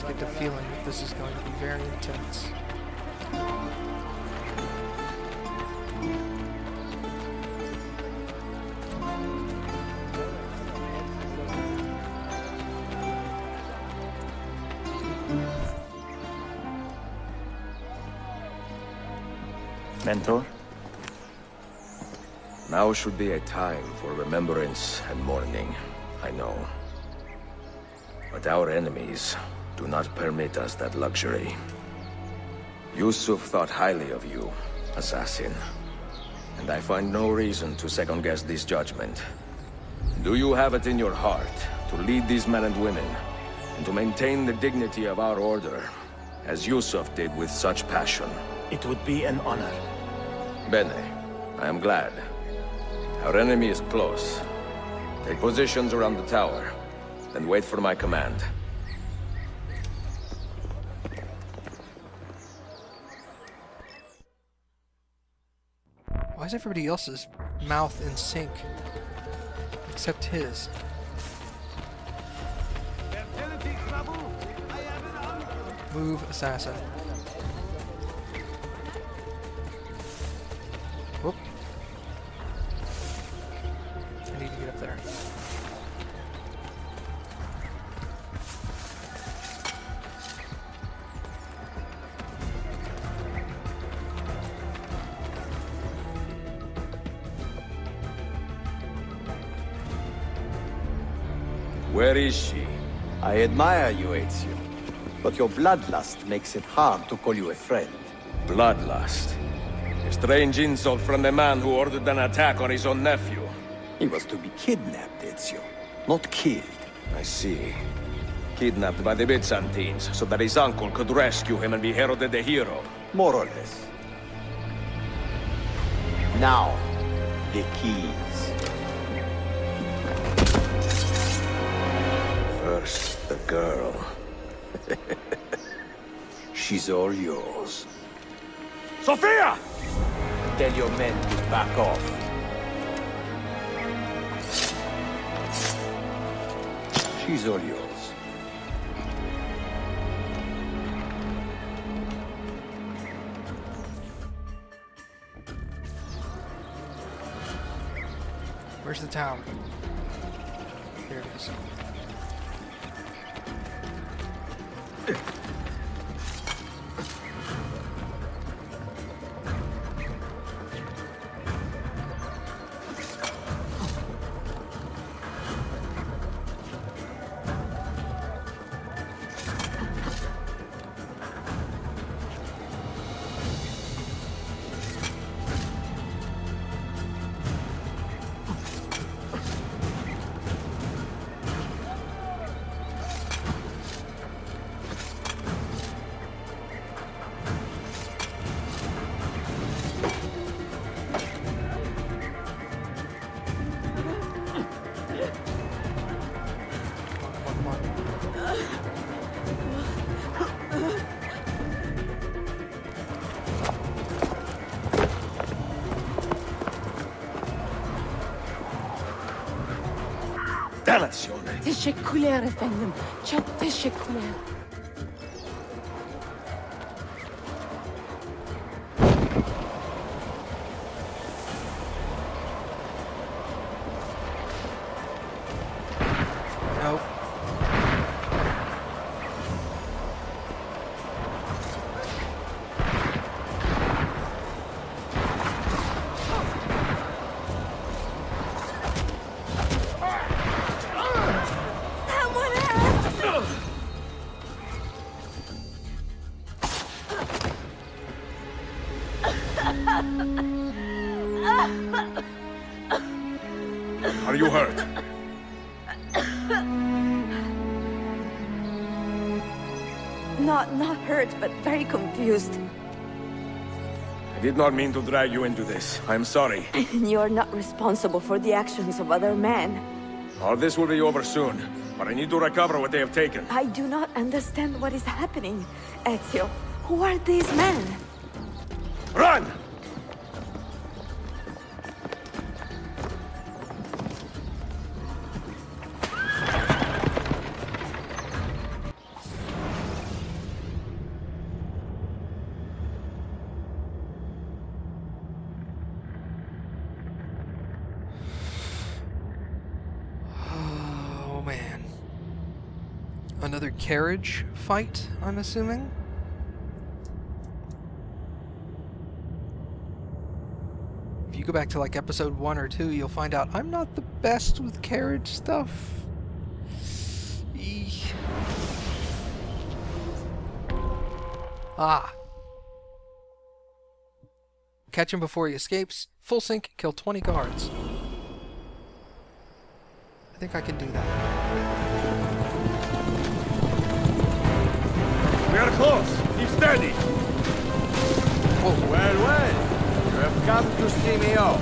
just get the feeling that this is going to be very intense. Mentor? Now should be a time for remembrance and mourning, I know. But our enemies do not permit us that luxury. Yusuf thought highly of you, assassin. And I find no reason to second-guess this judgment. Do you have it in your heart to lead these men and women, and to maintain the dignity of our order, as Yusuf did with such passion? It would be an honor. Bene, I am glad. Our enemy is close. Take positions around the tower, then wait for my command. Why is everybody else's mouth in sync? Except his. Move, assassin. Whoop. I need to get up there. Where is she? I admire you, Ezio. But your bloodlust makes it hard to call you a friend. Bloodlust. A strange insult from the man who ordered an attack on his own nephew. He was to be kidnapped, Ezio, not killed. I see. Kidnapped by the Byzantines, so that his uncle could rescue him and be heralded the hero. More or less. Now, the keys. First, the girl. She's all yours. Sofia! Tell your men to back off. She's all yours. Where's the town? Here it is. Teşekkürler efendim. Çok teşekkürler. Nope. Are you hurt? Not hurt, but very confused. I did not mean to drag you into this. I'm sorry. You're not responsible for the actions of other men. All this will be over soon, but I need to recover what they have taken. I do not understand what is happening, Ezio. Who are these men? Run! another carriage fight, I'm assuming. If you go back to like episode 1 or 2, you'll find out I'm not the best with carriage stuff. Eek. Ah. Catch him before he escapes. Full sync, kill 20 guards. I think I can do that. We are close. Keep steady. Whoa. Well, well. You have come to see me off.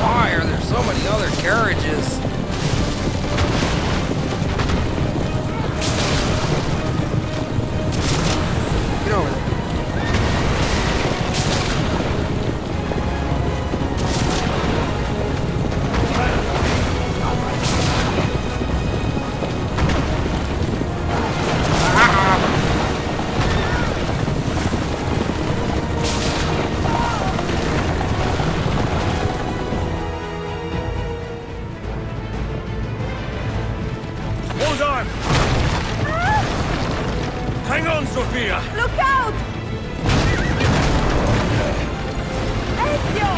Why are there so many other carriages? Get over there. Hold on. Hang on, Sofia. Look out! Ezio!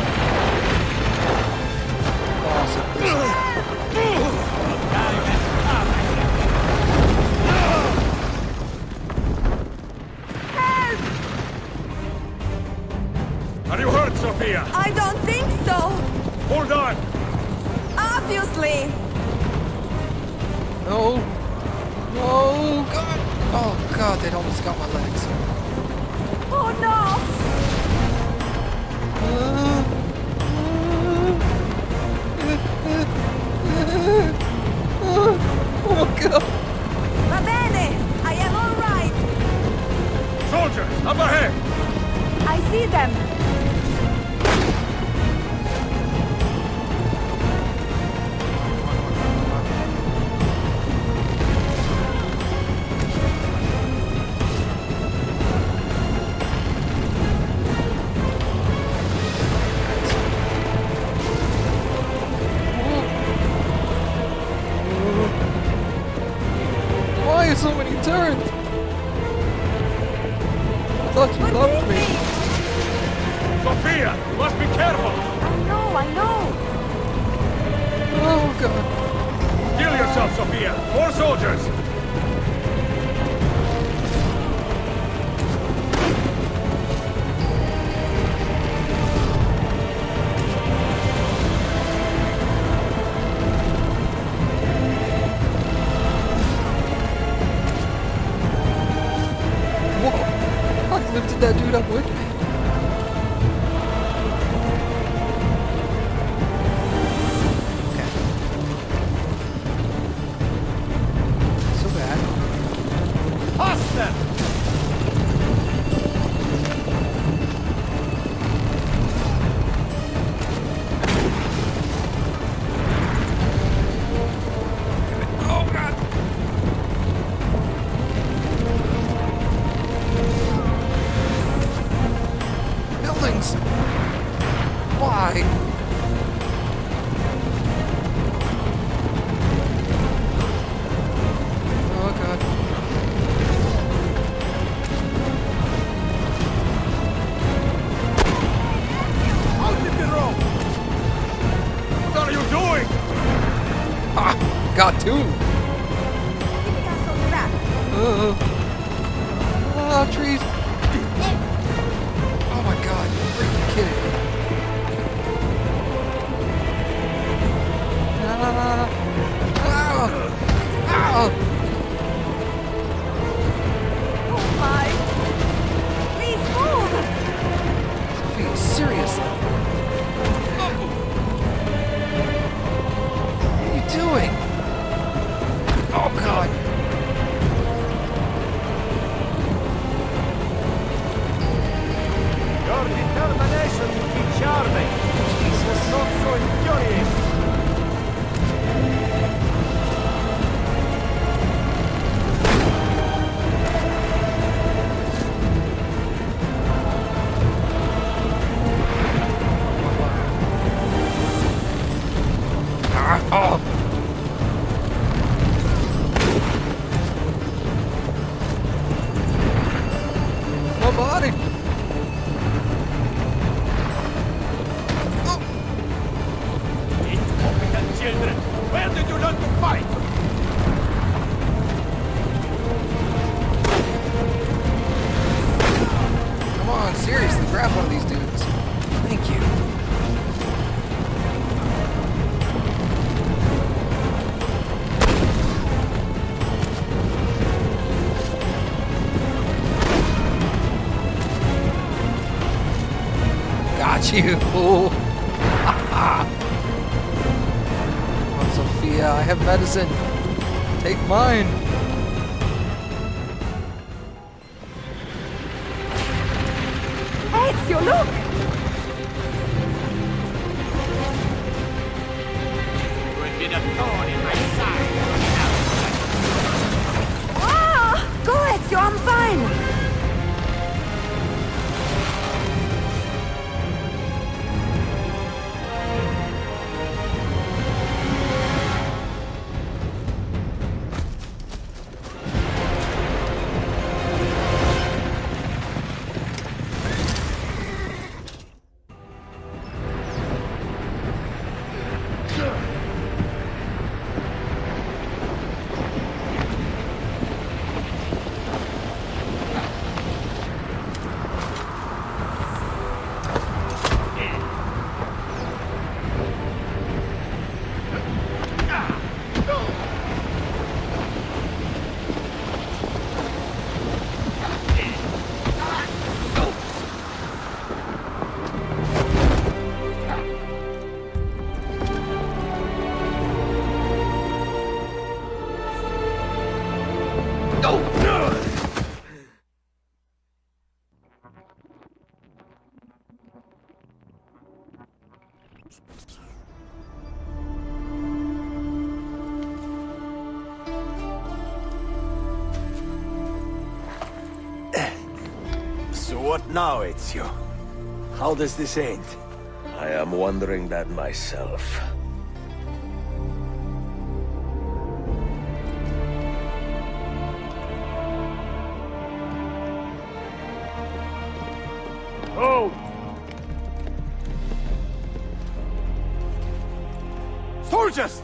Help! Are you hurt, Sofia? I don't think so! Hold on. Obviously! No. No, God. Oh, God, they almost got my legs. Oh no! Oh, God. Va bene! I am all right! Soldiers, up ahead. I see them! Why are so many turns? I thought you loved me. Sofia, you must be careful. I know! Oh, God. Heal yourself, Sofia. More soldiers. Whoa. I lifted that dude up with me. Okay. So bad. Toss them. Oh, God. Buildings. Why? Oh, God. Out of the rope. What are you doing? Ah, got two. Keeping us on track. Ah, trees. Oh my God, you're freaking kidding me. Ah, ah, Oh my! Please move! Sophia, seriously. What are you doing? wounds. Thank you. Got you. Come on, Sofia, I have medicine. Take mine. Ezio, look! You have been a thorn in my side. Ah! Go, Ezio, I'm fine! So what now, Ezio? How does this end? I am wondering that myself. Oh! Soldiers!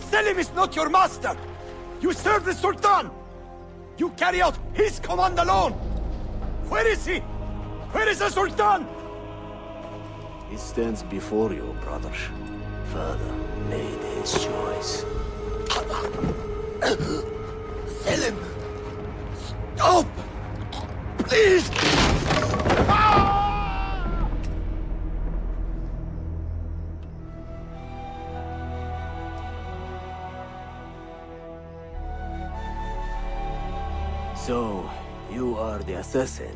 Selim is not your master! You serve the Sultan! You carry out his command alone! Where is he? Where is the Sultan? He stands before you, brother. Father made his choice. Selim! Stop! Please! So, you are the assassin.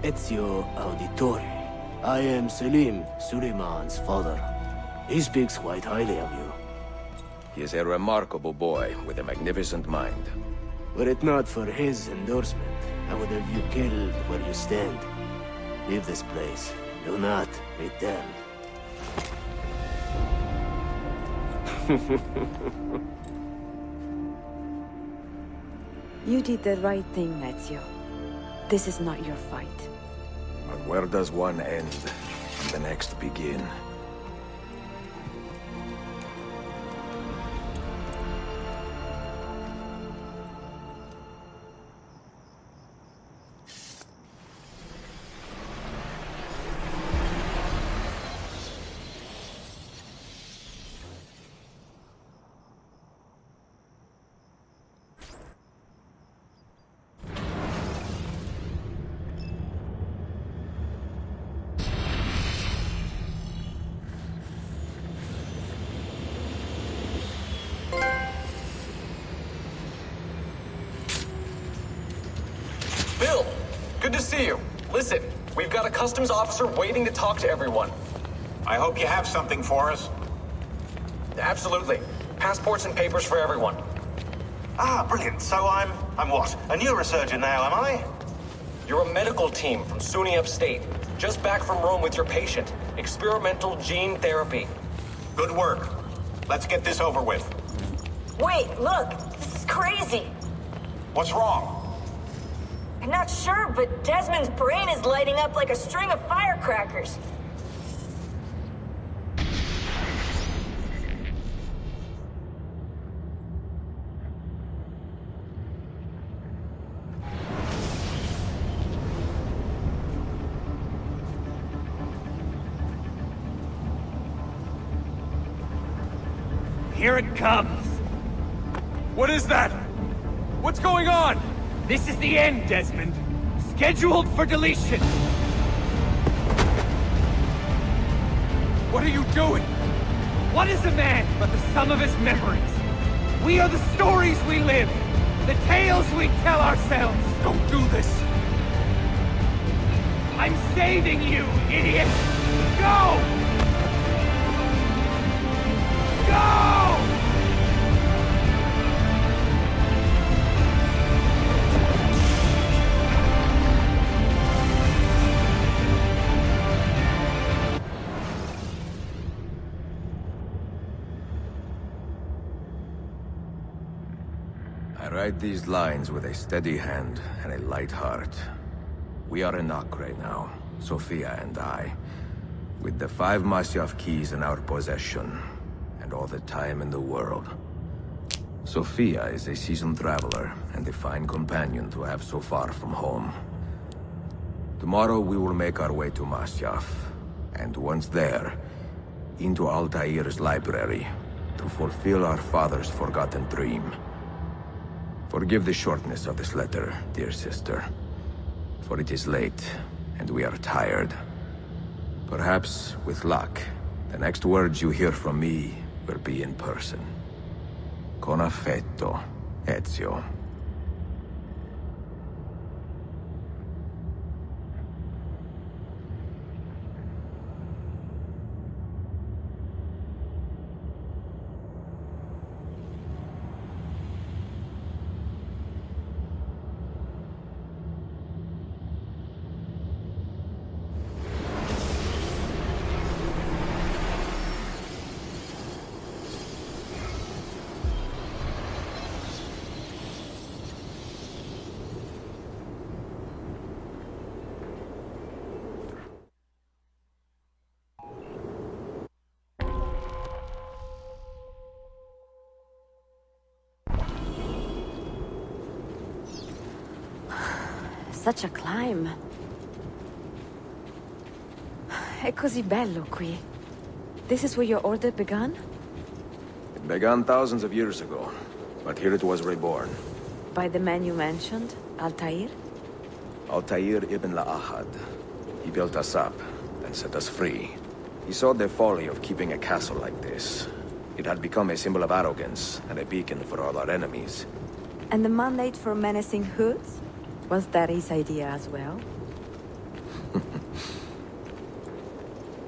Ezio Auditore. I am Selim, Suleiman's father. He speaks quite highly of you. He is a remarkable boy with a magnificent mind. Were it not for his endorsement, I would have you killed where you stand. Leave this place. Do not return. You did the right thing, Ezio. This is not your fight. But where does one end and the next begin? Bill, good to see you. Listen, we've got a customs officer waiting to talk to everyone. I hope you have something for us. Absolutely. Passports and papers for everyone. Ah, brilliant. So I'm what? A neurosurgeon now, am I? You're a medical team from SUNY Upstate. Just back from Rome with your patient. Experimental gene therapy. Good work. Let's get this over with. Wait, look! This is crazy! What's wrong? I'm not sure, but Desmond's brain is lighting up like a string of firecrackers. here it comes. What is that? What's going on? This is the end, Desmond. Scheduled for deletion. What are you doing? What is a man but the sum of his memories? We are the stories we live, the tales we tell ourselves. Don't do this. I'm saving you, idiot! Go! Go! I write these lines with a steady hand and a light heart. We are in Acre now, Sofia and I, with the 5 Masyaf keys in our possession, and all the time in the world. Sofia is a seasoned traveler, and a fine companion to have so far from home. Tomorrow we will make our way to Masyaf, and once there, into Altair's library, to fulfill our father's forgotten dream. Forgive the shortness of this letter, dear sister. For it is late, and we are tired. Perhaps, with luck, the next words you hear from me will be in person. Con affetto, Ezio. Such a climb. È così bello qui. This is where your order began? It began thousands of years ago, but here it was reborn. By the man you mentioned, Altair? Altair ibn Ahad. He built us up and set us free. He saw the folly of keeping a castle like this. It had become a symbol of arrogance and a beacon for all our enemies. And the mandate for menacing hoods? Was that his idea as well?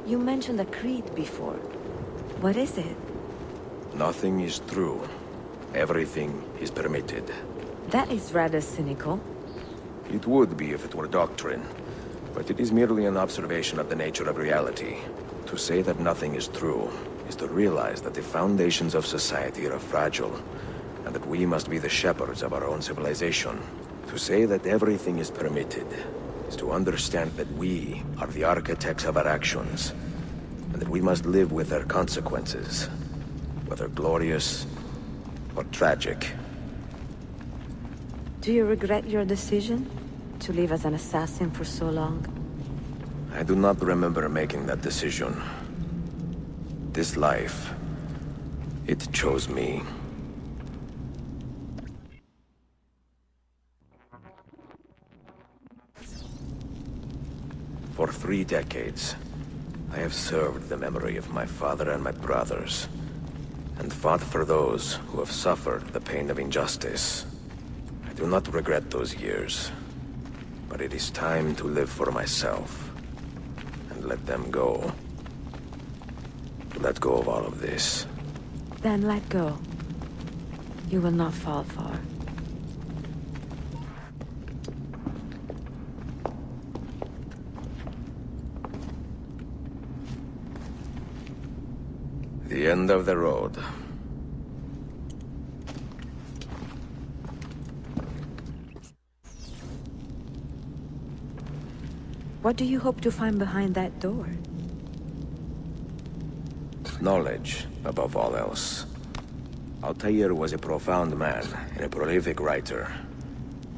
You mentioned a creed before. What is it? Nothing is true. Everything is permitted. That is rather cynical. It would be if it were doctrine, but it is merely an observation of the nature of reality. To say that nothing is true is to realize that the foundations of society are fragile, and that we must be the shepherds of our own civilization. To say that everything is permitted is to understand that we are the architects of our actions, and that we must live with their consequences, whether glorious or tragic. Do you regret your decision to live as an assassin for so long? I do not remember making that decision. This life, it chose me. For 3 decades, I have served the memory of my father and my brothers, and fought for those who have suffered the pain of injustice. I do not regret those years, but it is time to live for myself, and let them go. To let go of all of this. Then let go. You will not fall far. The end of the road. What do you hope to find behind that door? Knowledge, above all else. Altair was a profound man and a prolific writer.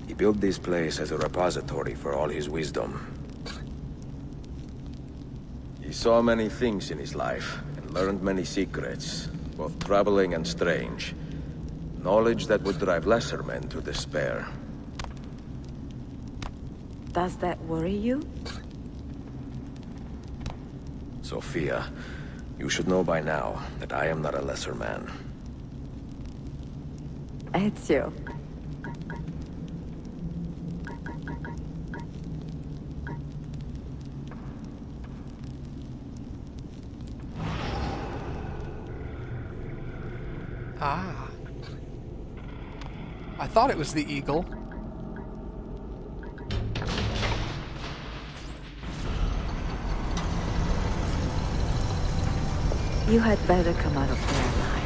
He built this place as a repository for all his wisdom. He saw many things in his life, and learned many secrets. both troubling and strange. Knowledge that would drive lesser men to despair. Does that worry you? Sofia, you should know by now that I am not a lesser man. Ezio. Ah. I thought it was the eagle. You had better come out of there alive.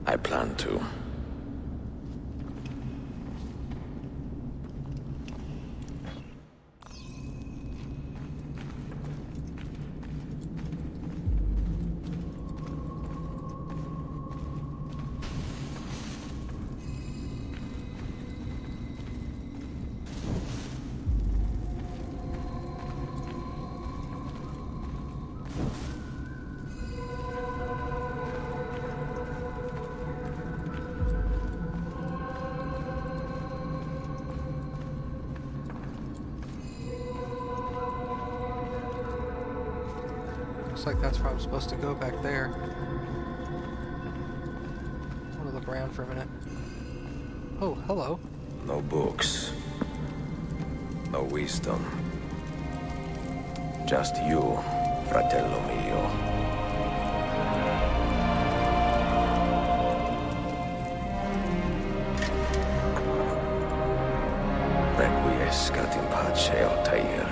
I plan to. Looks like that's where I'm supposed to go back there. I want to look around for a minute. Oh, hello. No books. No wisdom. Just you, fratello mio. Requiescat in pace, Altair.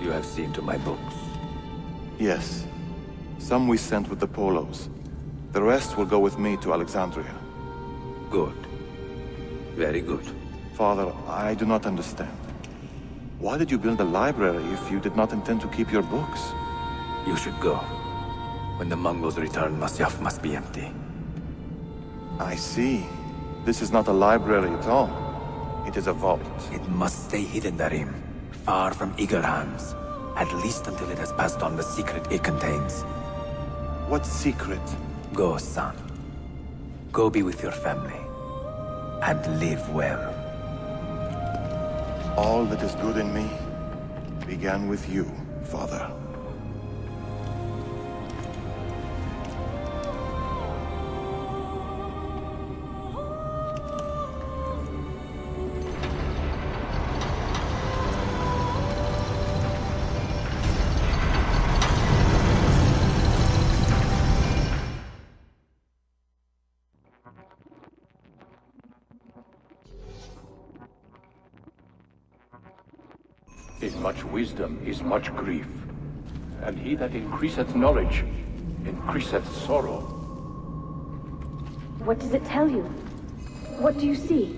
You have seen to my books. Yes. Some we sent with the Polos. The rest will go with me to Alexandria. Good. Very good. Father, I do not understand. Why did you build a library if you did not intend to keep your books? You should go. When the Mongols return, Masyaf must be empty. I see. This is not a library at all. It is a vault. It must stay hidden, Darim. Far from eager hands. At least until it has passed on the secret it contains. What secret? Go, son. Go be with your family. And live well. All that is good in me began with you, Father. In much wisdom is much grief, and he that increaseth knowledge increaseth sorrow. What does it tell you? What do you see?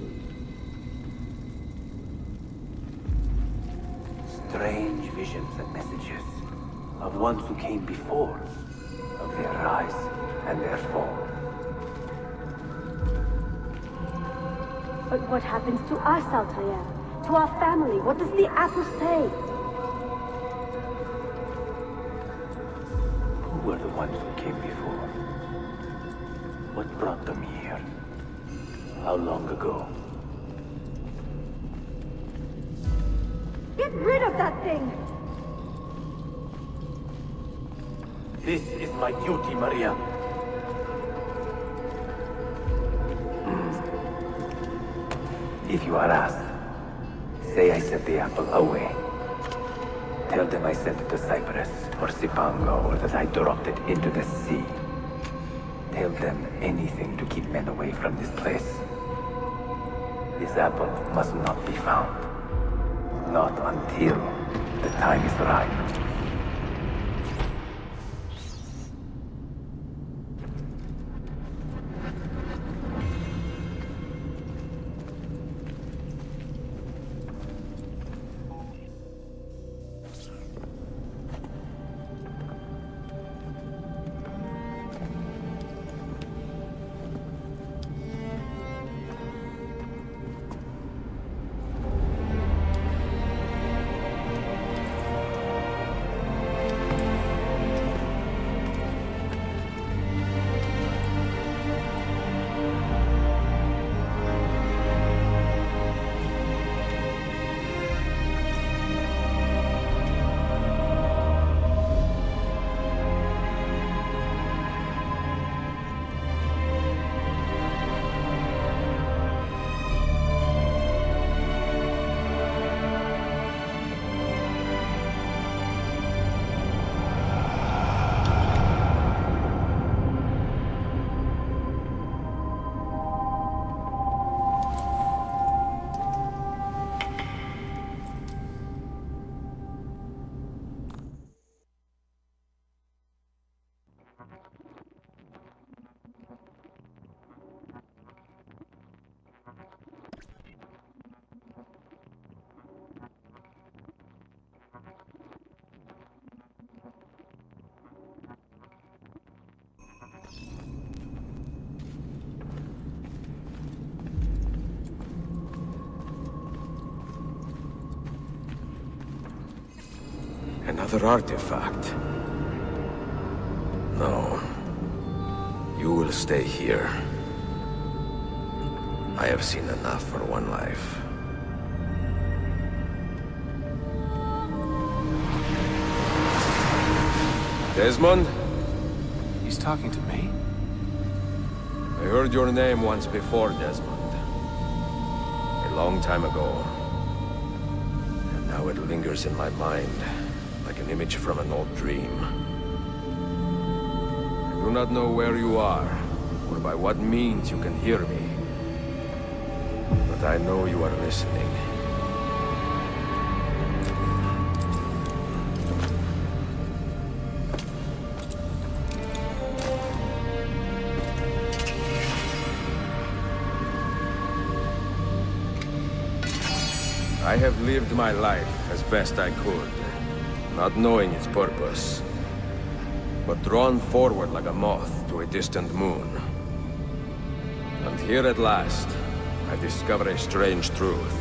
Strange visions and messages of ones who came before, of their rise and their fall. But what happens to us, Altair? To our family? What does the apple say? Who were the ones who came before? What brought them here? How long ago? Get rid of that thing! This is my duty, Maria. If you are asked, say I sent the apple away. Tell them I sent it to Cyprus, or Cipango, or that I dropped it into the sea. Tell them anything to keep men away from this place. This apple must not be found. Not until the time is right. Another artifact. No. You will stay here. I have seen enough for one life. Desmond? He's talking to me? I heard your name once before, Desmond. A long time ago. And now it lingers in my mind, like an image from an old dream. I do not know where you are, or by what means you can hear me. But I know you are listening. I have lived my life as best I could, not knowing its purpose, but drawn forward like a moth to a distant moon. And here at last, I discover a strange truth.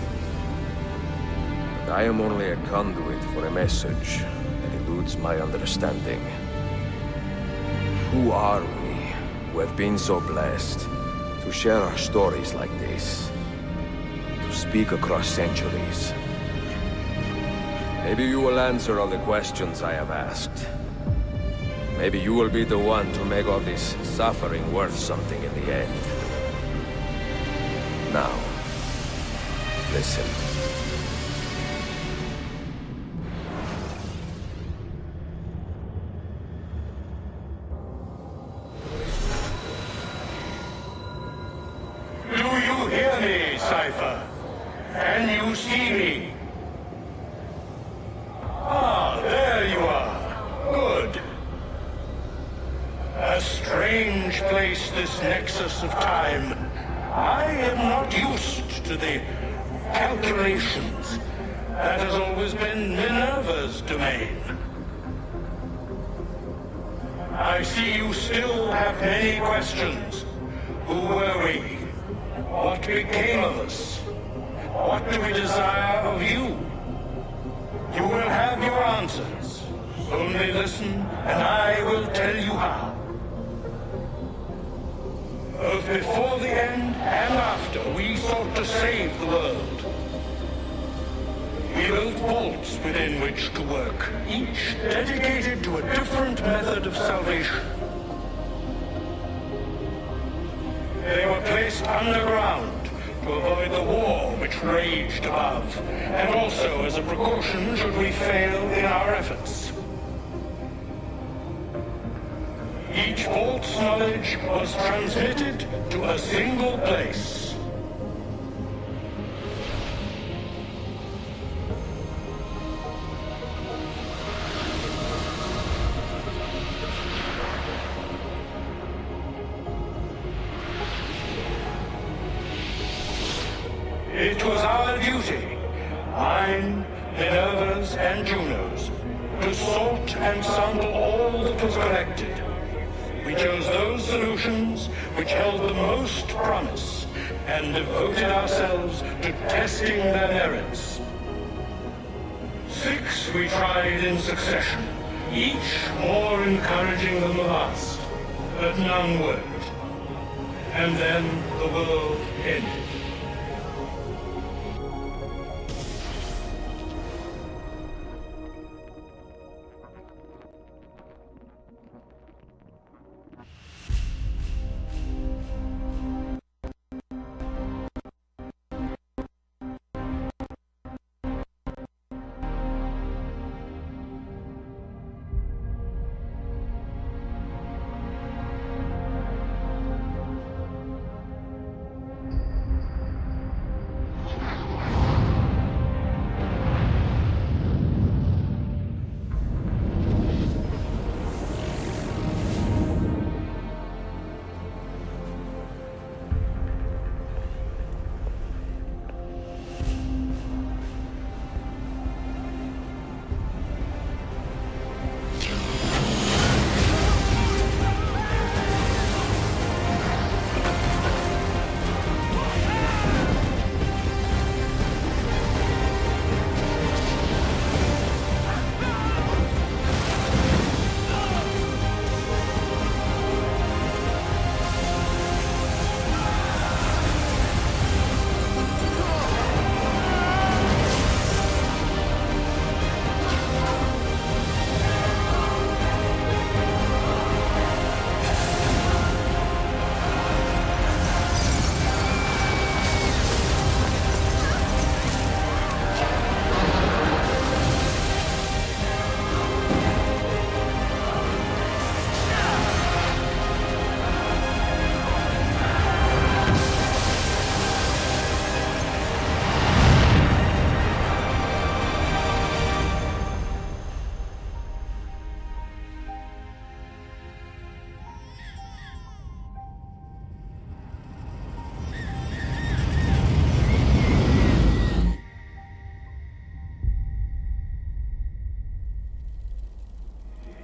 That I am only a conduit for a message that eludes my understanding. Who are we, who have been so blessed to share our stories like this? Speak across centuries. Maybe you will answer all the questions I have asked. Maybe you will be the one to make all this suffering worth something in the end. Now, listen. Do you hear me, Cypher? Can you see me? Ah, there you are. Good. A strange place, this nexus of time. I am not used to the calculations. That has always been Minerva's domain. I see you still have many questions. Who were we? What became of us? What do we desire of you? You will have your answers. Only listen, and I will tell you how. Both before the end and after, we sought to save the world. We built vaults within which to work, each dedicated to a different method of salvation. They were placed underground to avoid the war which raged above, and also as a precaution should we fail in our efforts. Each vault's knowledge was transmitted to a single place. It was our duty, mine, Minerva's, and Juno's, to sort and sample all that was collected. We chose those solutions which held the most promise, and devoted ourselves to testing their merits. 6 we tried in succession, each more encouraging than the last, but none worked. And then the world ended.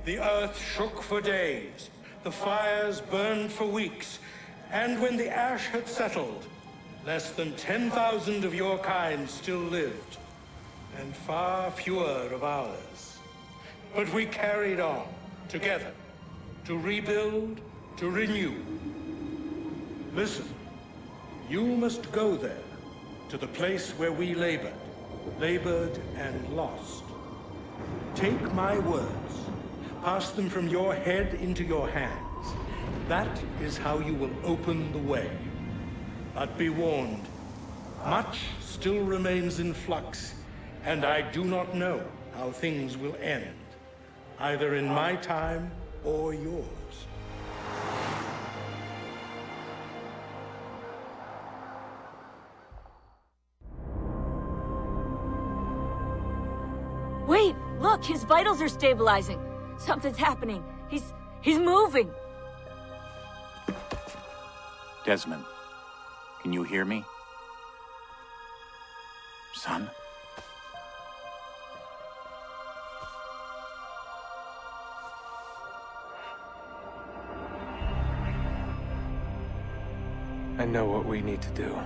The earth shook for days, the fires burned for weeks, and when the ash had settled, less than 10,000 of your kind still lived, and far fewer of ours. But we carried on, together, to rebuild, to renew. Listen, you must go there, to the place where we labored and lost. Take my words, pass them from your head into your hands. That is how you will open the way. But be warned, much still remains in flux, and I do not know how things will end, either in my time or yours. Wait, look, his vitals are stabilizing. Something's happening. He's moving. Desmond, can you hear me? Son? I know what we need to do.